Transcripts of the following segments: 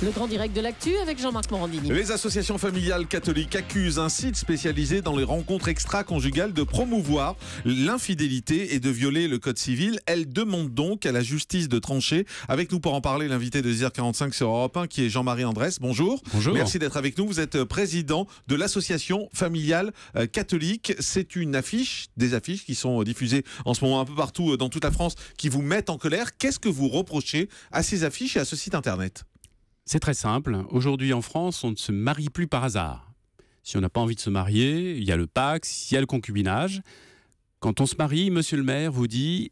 Le grand direct de l'actu avec Jean-Marc Morandini. Les associations familiales catholiques accusent un site spécialisé dans les rencontres extra-conjugales de promouvoir l'infidélité et de violer le code civil. Elles demandent donc à la justice de trancher. Avec nous pour en parler, l'invité de 10h45 sur Europe 1 qui est Jean-Marie Andrès. Bonjour. Bonjour. Merci d'être avec nous. Vous êtes président de l'association familiale catholique. C'est une affiche, des affiches qui sont diffusées en ce moment un peu partout dans toute la France qui vous mettent en colère. Qu'est-ce que vous reprochez à ces affiches et à ce site internet ? C'est très simple. Aujourd'hui en France, on ne se marie plus par hasard. Si on n'a pas envie de se marier, il y a le PACS, il y a le concubinage. Quand on se marie, monsieur le maire vous dit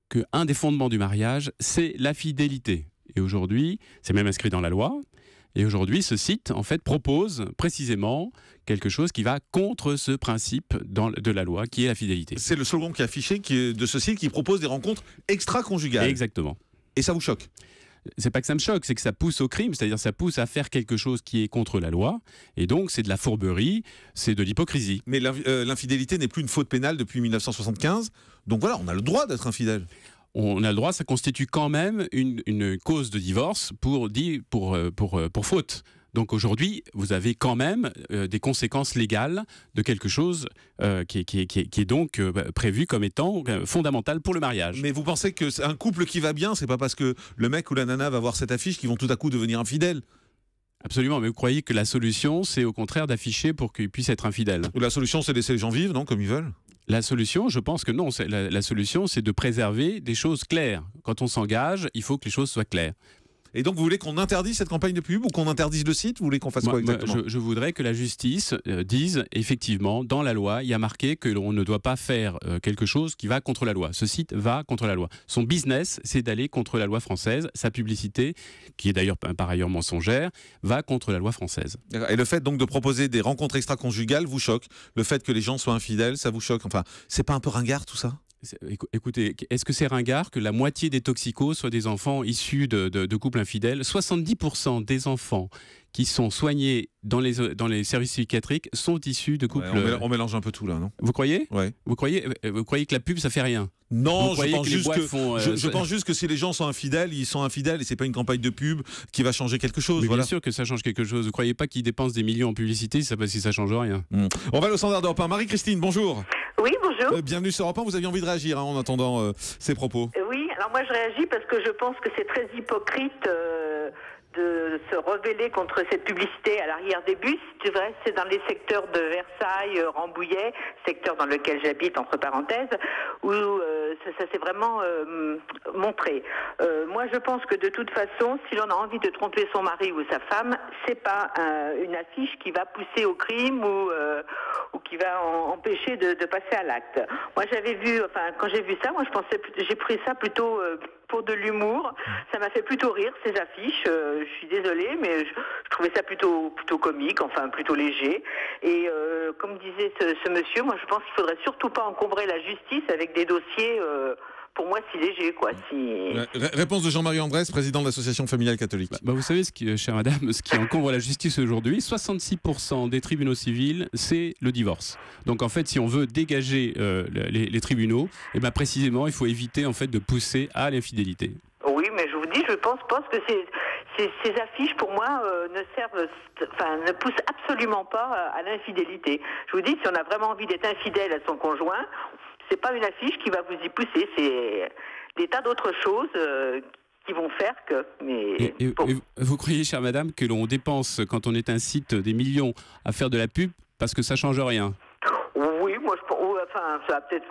qu'un des fondements du mariage, c'est la fidélité. Et aujourd'hui, c'est même inscrit dans la loi. Et aujourd'hui, ce site, en fait, propose précisément quelque chose qui va contre ce principe de la loi, qui est la fidélité. C'est le slogan qui est affiché de ce site qui propose des rencontres extra-conjugales. Exactement. Et ça vous choque ? C'est pas que ça me choque, c'est que ça pousse au crime, c'est-à-dire ça pousse à faire quelque chose qui est contre la loi, et donc c'est de la fourberie, c'est de l'hypocrisie. Mais l'infidélité n'est plus une faute pénale depuis 1975, donc voilà, on a le droit d'être infidèle. On a le droit, ça constitue quand même une cause de divorce pour faute. Donc aujourd'hui, vous avez quand même des conséquences légales de quelque chose qui est donc prévu comme étant fondamental pour le mariage. Mais vous pensez que c'est un couple qui va bien, c'est pas parce que le mec ou la nana va voir cette affiche qu'ils vont tout à coup devenir infidèles ? Absolument, mais vous croyez que la solution, c'est au contraire d'afficher pour qu'ils puissent être infidèles ? La solution, c'est de laisser les gens vivre, non, comme ils veulent ? La solution, je pense que non. La solution, c'est de préserver des choses claires. Quand on s'engage, il faut que les choses soient claires. Et donc, vous voulez qu'on interdise cette campagne de pub ou qu'on interdise le site ? Vous voulez qu'on fasse quoi exactement ? Je voudrais que la justice dise, effectivement, dans la loi, il y a marqué que l'on ne doit pas faire quelque chose qui va contre la loi. Ce site va contre la loi. Son business, c'est d'aller contre la loi française. Sa publicité, qui est d'ailleurs par ailleurs mensongère, va contre la loi française. Et le fait donc de proposer des rencontres extra-conjugales vous choque ? Le fait que les gens soient infidèles, ça vous choque ? Enfin, c'est pas un peu ringard tout ça ? Écoutez, est-ce que c'est ringard que la moitié des toxicos soient des enfants issus de couples infidèles ? 70% des enfants qui sont soignés dans les services psychiatriques sont issus de couples... Ouais, on mélange un peu tout là, non ? Vous croyez ? Ouais. Vous croyez que la pub, ça fait rien ? Non, je pense que juste que si les gens sont infidèles, ils sont infidèles et c'est pas une campagne de pub qui va changer quelque chose. Mais voilà. Bien sûr que ça change quelque chose. Vous croyez pas qu'ils dépensent des millions en publicité si ça change rien ? On va au standard d'Europe 1. Marie-Christine, bonjour. Oui, bonjour. Bienvenue sur Europe 1. Vous aviez envie de réagir en attendant ces propos. Oui, alors moi je réagis parce que je pense que c'est très hypocrite de se rebeller contre cette publicité à l'arrière des bus. C'est vrai, c'est dans les secteurs de Versailles, Rambouillet, secteur dans lequel j'habite, entre parenthèses, où ça s'est vraiment montré. Moi, je pense que de toute façon, si l'on a envie de tromper son mari ou sa femme, c'est pas une affiche qui va pousser au crime ou qui va empêcher de passer à l'acte. Moi, quand j'ai vu ça, j'ai pris ça plutôt pour de l'humour. Ça m'a fait plutôt rire, ces affiches. Je suis désolée, mais je trouvais ça plutôt comique, enfin plutôt léger. Et comme disait ce monsieur, moi je pense qu'il faudrait surtout pas encombrer la justice avec des dossiers, pour moi, si légers, quoi. Réponse de Jean-Marie Andrès, président de l'association familiale catholique. Vous savez, chère madame, ce qui encombre la justice aujourd'hui, 66% des tribunaux civils, c'est le divorce. Donc en fait, si on veut dégager les tribunaux, précisément, il faut éviter en fait de pousser à l'infidélité. Oui, mais je vous dis, je pense que ces affiches, pour moi, ne poussent absolument pas à l'infidélité. Je vous dis, si on a vraiment envie d'être infidèle à son conjoint, c'est pas une affiche qui va vous y pousser, c'est des tas d'autres choses qui vont faire que... Et vous croyez, chère madame, que l'on dépense, quand on est un site, des millions à faire de la pub parce que ça change rien ? Oui, moi je pense... ça va peut-être...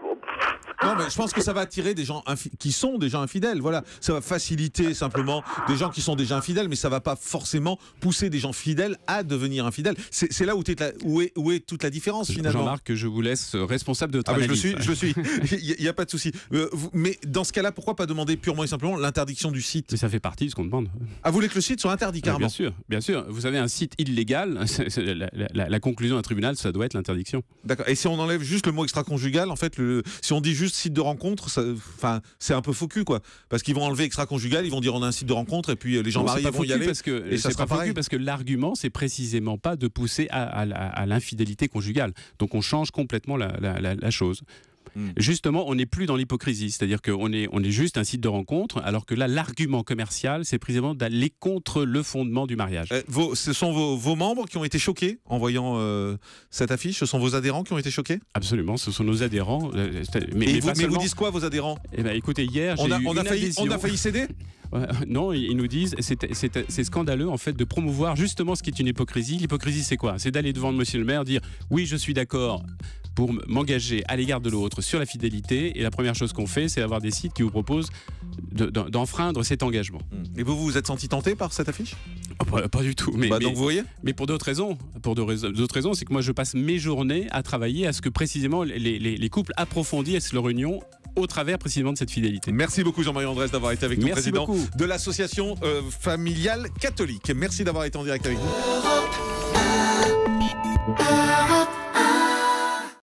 Non, mais je pense que ça va attirer des gens qui sont déjà infidèles. Voilà, ça va faciliter simplement des gens qui sont déjà infidèles, mais ça va pas forcément pousser des gens fidèles à devenir infidèles. C'est là où est toute la différence finalement. Jean-Marc, je vous laisse responsable de votre analyse. Je le suis. Il y a pas de souci. Mais dans ce cas-là, pourquoi pas demander purement et simplement l'interdiction du site ? Mais ça fait partie de ce qu'on demande. Ah, vous voulez que le site soit interdit carrément ? Bien sûr. Vous avez un site illégal. La conclusion d'un tribunal, ça doit être l'interdiction. D'accord. Et si on enlève juste le mot extra-conjugal, en fait, si on dit juste site de rencontre, c'est un peu faux cul, quoi. Parce qu'ils vont enlever extra-conjugal, ils vont dire on a un site de rencontre et puis les gens mariés vont y aller. Et ça sera pareil. Parce que l'argument, c'est précisément pas de pousser à l'infidélité conjugale. Donc on change complètement la chose. Justement, on n'est plus dans l'hypocrisie, c'est-à-dire qu'on est juste un site de rencontre, alors que là, l'argument commercial, c'est précisément d'aller contre le fondement du mariage. Ce sont vos membres qui ont été choqués en voyant cette affiche? Ce sont vos adhérents qui ont été choqués? Absolument, ce sont nos adhérents. Mais vous disent quoi, vos adhérents? Eh ben, écoutez, hier, on a failli céder? Non, ils nous disent c'est scandaleux en fait de promouvoir justement ce qui est une hypocrisie. L'hypocrisie, c'est quoi? C'est d'aller devant monsieur le maire, dire oui, je suis d'accord pour m'engager à l'égard de l'autre sur la fidélité, et la première chose qu'on fait, c'est avoir des sites qui vous proposent d'enfreindre cet engagement. Et vous êtes senti tenté par cette affiche? Pas du tout. Donc vous voyez. Mais pour d'autres raisons. D'autres raisons, c'est que moi je passe mes journées à travailler à ce que précisément les couples approfondissent leur union au travers précisément de cette fidélité. Merci beaucoup Jean-Marie Andrès d'avoir été avec nous, président de l'association familiale catholique. Merci d'avoir été en direct avec nous.